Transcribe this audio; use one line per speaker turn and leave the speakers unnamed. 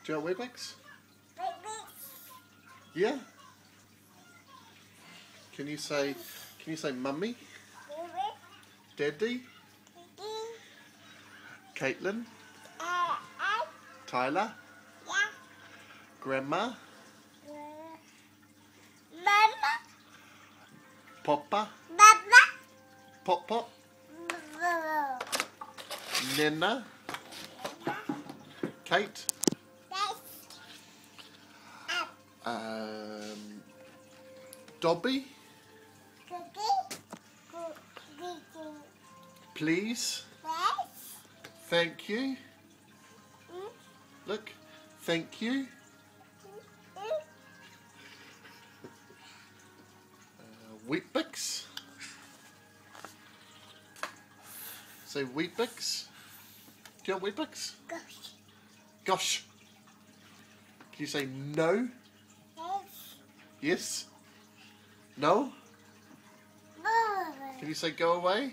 Do you want Weet-Bix? Yeah. Can you say mummy? Daddy? Caitlin? Tyler? Grandma? Papa? Pop Pop? Nana? Kate? Dobby? Please? Thank you? Look, thank you? Weet-Bix? Say Weet-Bix? Do you want Weet-Bix? Gosh. Can you say no? Yes? No? Can you say go away?